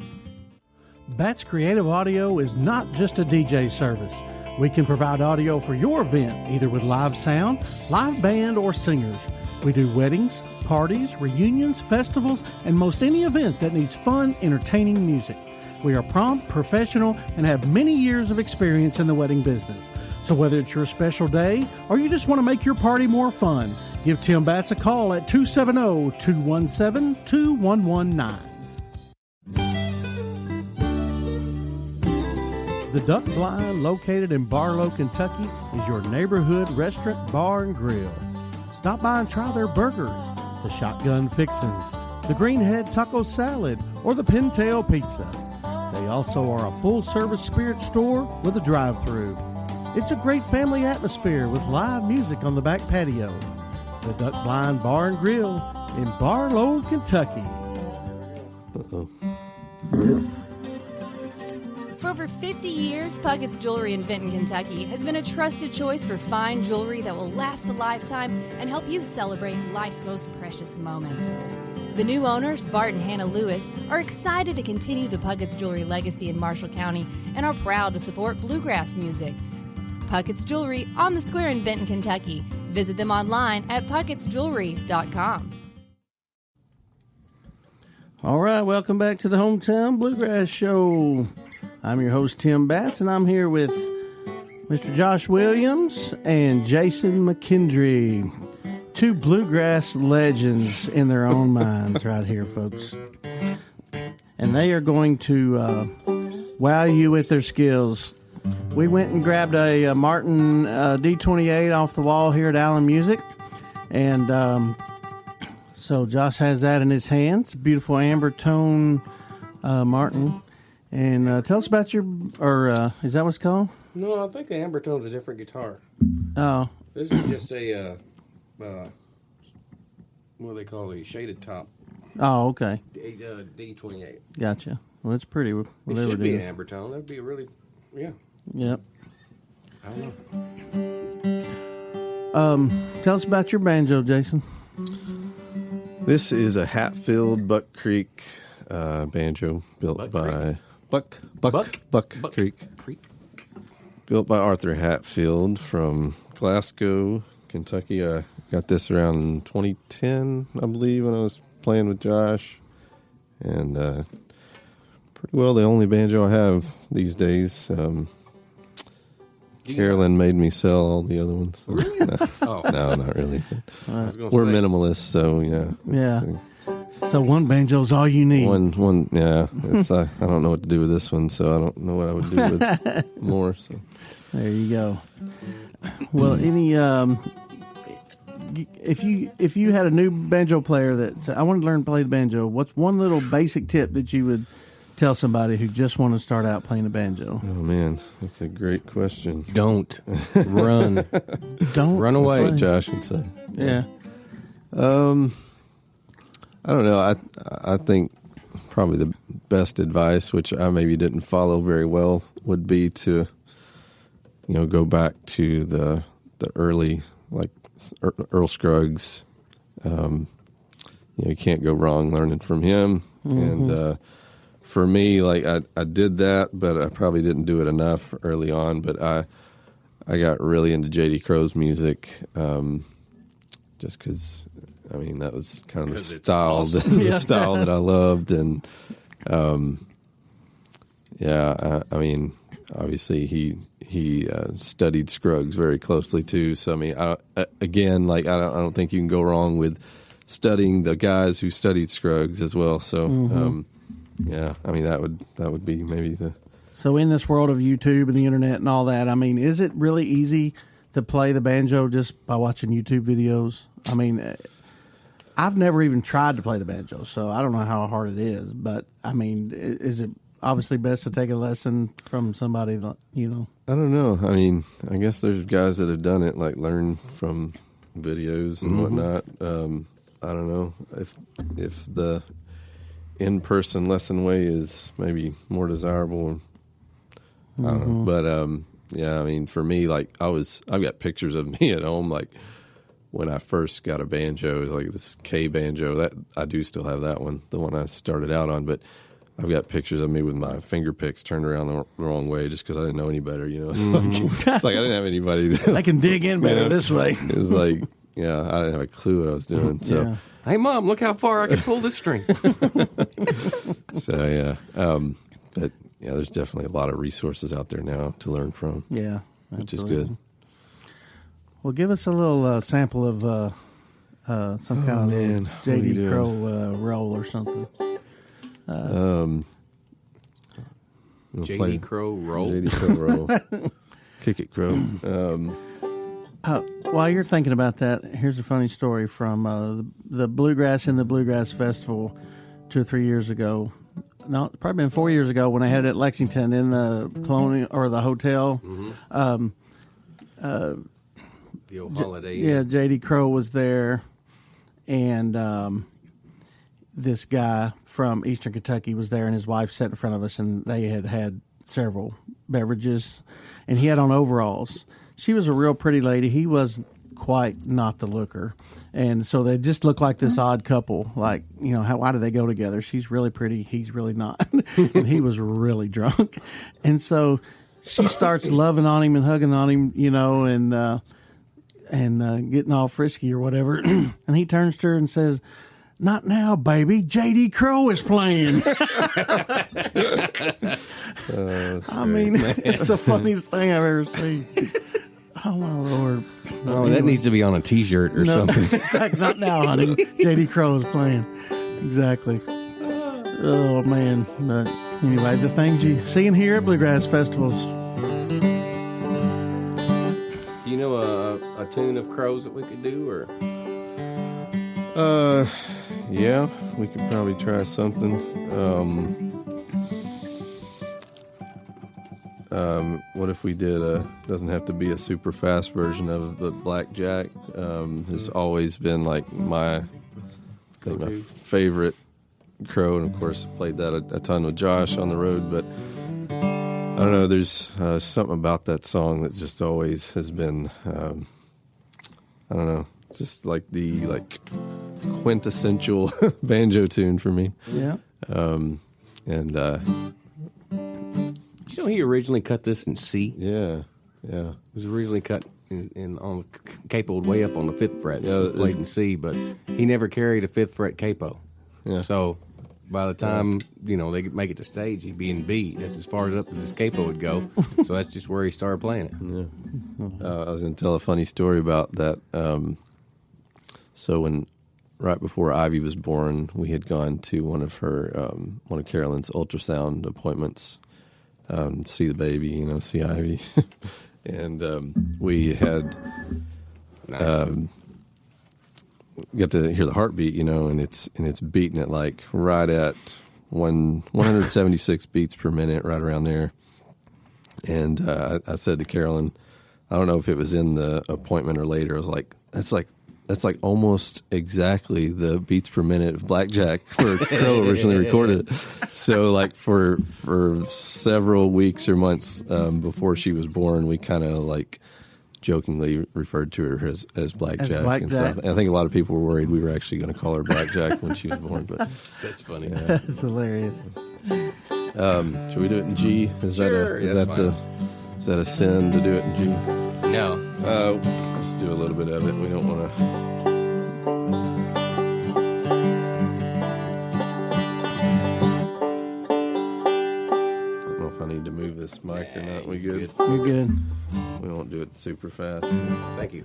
Bats Creative Audio is not just a DJ service. We can provide audio for your event, either with live sound, live band, or singers. We do weddings, parties, reunions, festivals, and most any event that needs fun, entertaining music. We are prompt, professional, and have many years of experience in the wedding business. So whether it's your special day or you just want to make your party more fun, give Tim Batts a call at 270-217-2119. The Duck Blind, located in Barlow, Kentucky, is your neighborhood restaurant, bar, and grill. Stop by and try their burgers, the shotgun fixins, the greenhead taco salad, or the pintail pizza. They also are a full-service spirit store with a drive-thru. It's a great family atmosphere with live music on the back patio. The Duck Blind Bar and Grill in Barlow, Kentucky. For over 50 years, Puckett's Jewelry in Benton, Kentucky has been a trusted choice for fine jewelry that will last a lifetime and help you celebrate life's most precious moments. The new owners, Bart and Hannah Lewis, are excited to continue the Puckett's Jewelry legacy in Marshall County and are proud to support bluegrass music. Puckett's Jewelry on the Square in Benton, Kentucky. Visit them online at puckettsjewelry.com. All right, welcome back to the Hometown Bluegrass Show. I'm your host, Tim Batts, and I'm here with Mr. Josh Williams and Jason McKendree. Two bluegrass legends in their own minds right here, folks. And they are going to wow you with their skills. We went and grabbed a Martin D28 off the wall here at Allen Music. And so Josh has that in his hands. Beautiful amber tone Martin. And tell us about your, or is that what it's called? No, I think the amber tone's a different guitar. Oh. This is just a, what do they call a shaded top? Oh, okay. D28. Gotcha. Well, it's pretty. It should be an amber tone. That'd be a really, yeah. Yep. I don't know. Tell us about your banjo, Jason. This is a Hatfield Buck Creek banjo built by Buck Creek. Built by Arthur Hatfield from Glasgow, Kentucky. I got this around 2010, I believe, when I was playing with Josh. And pretty well the only banjo I have these days. Carolyn made me sell all the other ones. So, no, not really. We're minimalists, so yeah. Yeah. So one banjo's all you need. One, yeah. It's I don't know what to do with this one, so I don't know what I would do with more. So there you go. Well, any if you had a new banjo player that said, I want to learn to play the banjo, what's one little basic tip that you would tell somebody who just want to start out playing the banjo? Oh man, that's a great question. Don't run. Don't run away. That's what Josh would say. Yeah. I don't know. I think probably the best advice, which I maybe didn't follow very well, would be to go back to the early, like Earl Scruggs. You can't go wrong learning from him. Mm-hmm. And for me, like I did that, but I probably didn't do it enough early on. But I got really into JD Crowe's music, just because. I mean, that was kind of the style, awesome. the style that I loved, and I mean, obviously he studied Scruggs very closely too. So I mean, I don't think you can go wrong with studying the guys who studied Scruggs as well. So, yeah, I mean, that would be maybe the. So in this world of YouTube and the internet and all that, I mean, is it really easy to play the banjo just by watching YouTube videos? I mean, I've never even tried to play the banjo, so I don't know how hard it is. But, I mean, is it obviously best to take a lesson from somebody, you know? I don't know. I mean, I guess there's guys that have done it, like learn from videos and whatnot. I don't know if the in-person lesson way is maybe more desirable. I don't know. But, yeah, I mean, for me, like, I've got pictures of me at home, like, when I first got a banjo, it was like this K banjo. That I do still have that one, the one I started out on, but I've got pictures of me with my finger picks turned around the wrong way just because I didn't know any better, you know. It's like I didn't have anybody. I can dig in better this way. It was like, yeah, I didn't have a clue what I was doing. So, Yeah. Hey, Mom, look how far I can pull this string. so yeah. But yeah, there's definitely a lot of resources out there now to learn from. Yeah, which is absolutely. good. Well, give us a little sample of some kind of What are you JD doing? Crowe roll or something. JD Crowe roll. JD Crowe roll. Kick it, Crow. While you're thinking about that, here's a funny story from the Bluegrass in the Bluegrass Festival 2 or 3 years ago. No, probably been 4 years ago when I had it at Lexington in the Colonial or the hotel. The old Holiday Inn. Yeah, JD Crowe was there, and this guy from Eastern Kentucky was there, and his wife sat in front of us, and they had several beverages, and he had on overalls. She was a real pretty lady. He was quite not the looker, and so they just looked like this odd couple. Like, you know, why do they go together? She's really pretty, he's really not, and he was really drunk, and so she starts loving on him and hugging on him, you know, and getting all frisky or whatever. And he turns to her and says, "Not now, baby. JD Crowe is playing." I mean, it's the funniest thing I've ever seen. Oh, my Lord. Oh, that needs to be on a T-shirt or something. It's like, "Not now, honey. JD Crowe is playing." Exactly. Oh, man. But anyway, the things you see and hear at Bluegrass festivals. Do you know a tune of Crows that we could do, or? Yeah, we could probably try something. What if we did doesn't have to be a super fast version of the Blackjack. Has always been like my favorite Crow, and of course played that a ton with Josh on the road. But I don't know, there's something about that song that just always has been, I don't know, just like the quintessential banjo tune for me. Yeah. Did you know he originally cut this in C? Yeah. It was originally cut on capoed way up on the 5th fret. Yeah, Played in C, but he never carried a 5th fret capo. Yeah. So by the time they make it to stage, he'd be in B. That's as far up as his capo would go. So that's just where he started playing it. Yeah. I was going to tell a funny story about that. So right before Ivy was born, we had gone to one of Carolyn's ultrasound appointments, see the baby, see Ivy, and we had got to hear the heartbeat, and it's beating at like right at 176 beats per minute, right around there. And I said to Carolyn, I don't know if it was in the appointment or later, I was like, that's like almost exactly the beats per minute of Blackjack for Crow originally recorded. So like for several weeks or months before she was born, we kind of like jokingly referred to her as Blackjack. And stuff. And I think a lot of people were worried we were actually going to call her Blackjack when she was born. But That's funny. Yeah. That's hilarious. Should we do it in G? Is Sure, that a sin to do it in G? No. Let's do a little bit of it. We don't want to. I don't know if I need to move this mic or not. We good? You're good. We won't do it super fast. Thank you.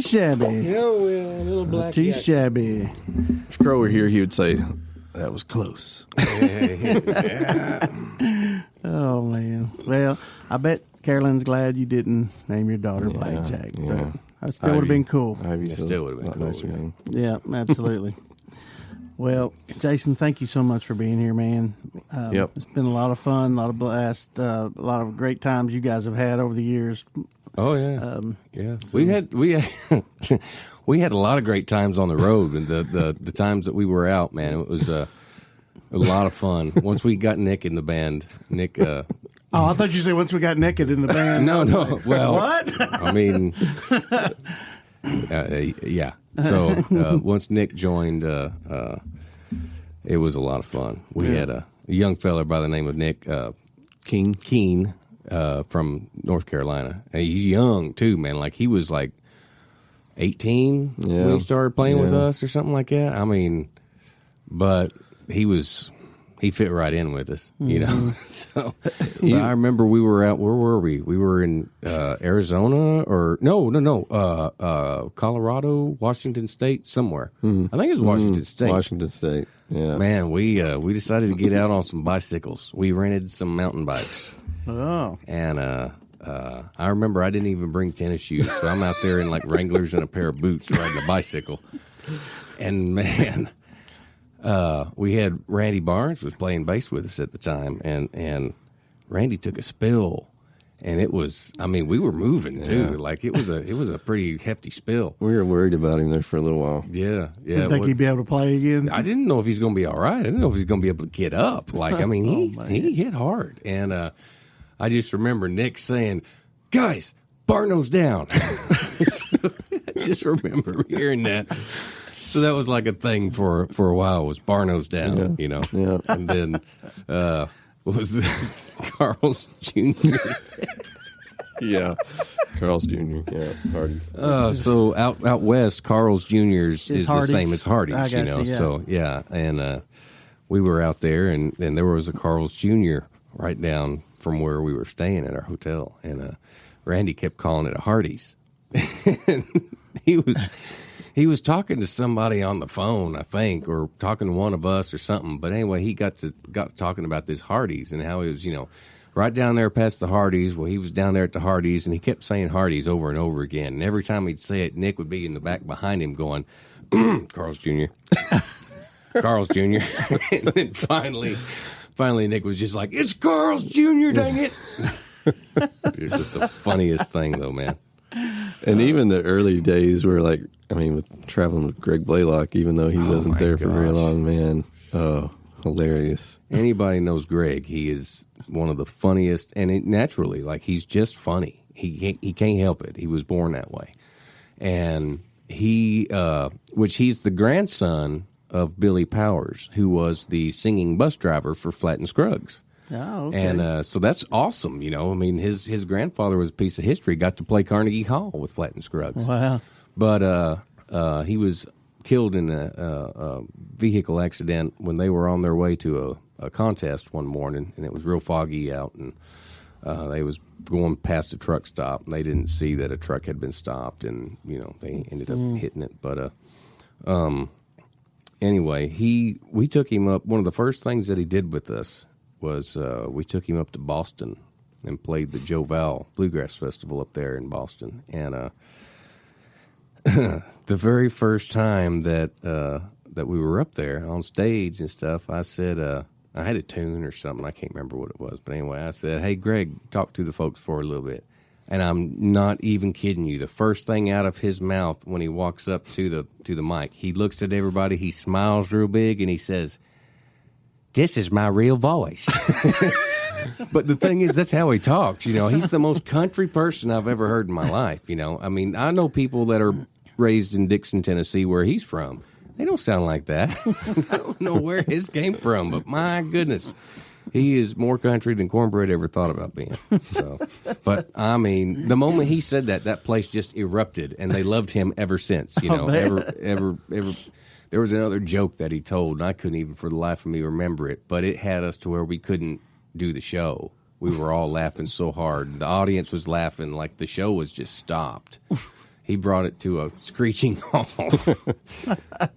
shabby. Oh, well, a little black. Too shabby. If Crowe were here, he would say, that was close. Oh, man. Well, I bet Carolyn's glad you didn't name your daughter Blackjack. Yeah. That still would have been cool. It still would have been cool. Nicer name. Yeah, absolutely. Well, Jason, thank you so much for being here, man. Yep. It's been a lot of fun, a lot of blast, a lot of great times you guys have had over the years. Oh yeah, yeah. We had we had a lot of great times on the road, and the times that we were out, man, it was a lot of fun. Once we got Nick in the band, Nick. Oh, I thought you said once we got naked in the band. No. Well, what? I mean, yeah. So once Nick joined, it was a lot of fun. We had a young fella by the name of Nick Keen from North Carolina. And he's young too, man. Like he was like 18 when he started playing with us or something like that. I mean, but he fit right in with us, you know. So I remember we were out. Where were we? We were in Arizona or Colorado, Washington State, somewhere. I think it was Washington State. Washington State. Yeah. Man, we decided to get out on some bicycles. We rented some mountain bikes. Oh. And I remember I didn't even bring tennis shoes, so I'm out there in like Wranglers and a pair of boots riding a bicycle. And man. We had Randy Barnes was playing bass with us at the time, and Randy took a spill, and it was, I mean, we were moving too. Like it was a pretty hefty spill. We were worried about him there for a little while. Yeah. Didn't think he'd be able to play again? I didn't know if he's going to be all right. I didn't know if he's going to be able to get up. Like, I mean, he hit hard. And I just remember Nick saying, guys, bar nose down. I just remember hearing that. So that was like a thing for a while, was bar nose down, you know. Yeah. And then what was the Carl's Jr.? Yeah. Carl's Jr. Yeah. Hardee's. So out west, Carl's Jr.'s is the Hardee's. same as Hardee's, you know. Yeah. So yeah, and we were out there, and there was a Carl's Jr. right down from where we were staying at our hotel, and Randy kept calling it a Hardee's. And he was talking to somebody on the phone, I think, or talking to one of us or something. But anyway, he got talking about this Hardee's and how it was, you know, right down there past the Hardee's. Well, he was down there at the Hardee's, and he kept saying Hardee's over and over again. And every time he'd say it, Nick would be in the back behind him going, Carl's Jr. Carl's Jr. And then finally, Nick was just like, it's Carl's Jr., dang it. It's the funniest thing, though, man. And even the early days were like, I mean, with traveling with Greg Blaylock, even though he wasn't there for very long, man. Oh, hilarious. Anybody knows Greg. He is one of the funniest, and naturally, like, he's just funny. He can't help it. He was born that way. And he's the grandson of Billy Powers, who was the singing bus driver for Flatt and Scruggs. Oh, okay. And so that's awesome, you know. I mean, his grandfather was a piece of history. Got to play Carnegie Hall with Flatt and Scruggs. Wow. But he was killed in a vehicle accident when they were on their way to a contest one morning, and it was real foggy out, and they was going past a truck stop, and they didn't see that a truck had been stopped, and, you know, they ended up hitting it. But anyway, we took him up. One of the first things that he did with us was we took him up to Boston and played the Joe Val Bluegrass Festival up there in Boston. And the very first time that we were up there on stage and stuff, I said, I had a tune or something. I can't remember what it was. But anyway, I said, hey, Greg, talk to the folks for a little bit. And I'm not even kidding you. The first thing out of his mouth when he walks up to the mic, he looks at everybody, he smiles real big, and he says, this is my real voice. But the thing is, that's how he talks. You know, he's the most country person I've ever heard in my life. You know, I mean, I know people that are raised in Dixon, Tennessee, where he's from. They don't sound like that. I don't know where his came from, but my goodness, he is more country than Cornbread ever thought about being. So, but I mean, the moment he said that, that place just erupted, and they loved him ever since. You know, ever. There was another joke that he told, and I couldn't even for the life of me remember it, but it had us to where we couldn't do the show. We were all laughing so hard. The audience was laughing like the show was just stopped. he brought it to a screeching halt.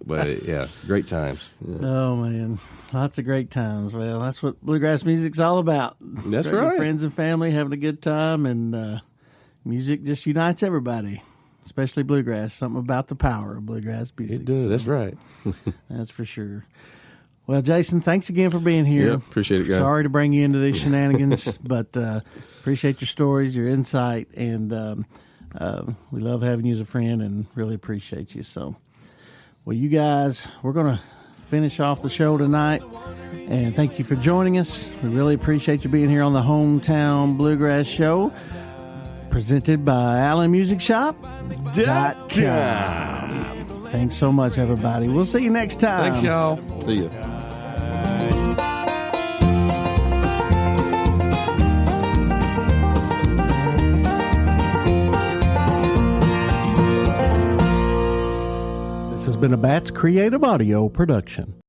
But yeah, great times. Yeah. Oh man, lots of great times. Well, that's what bluegrass music's all about. That's Bringing right. Friends and family having a good time, and music just unites everybody, especially bluegrass. Something about the power of bluegrass music. It does. That's right. That's for sure. Well, Jason, thanks again for being here. Yeah, appreciate it, guys. Sorry to bring you into these shenanigans, but appreciate your stories, your insight, and we love having you as a friend and really appreciate you. So, well, you guys, we're going to finish off the show tonight, and thank you for joining us. We really appreciate you being here on the Hometown Bluegrass Show, presented by AllenMusicShop.com. Thanks so much, everybody. We'll see you next time. Thanks, y'all. See you. This has been a Bats Creative Audio production.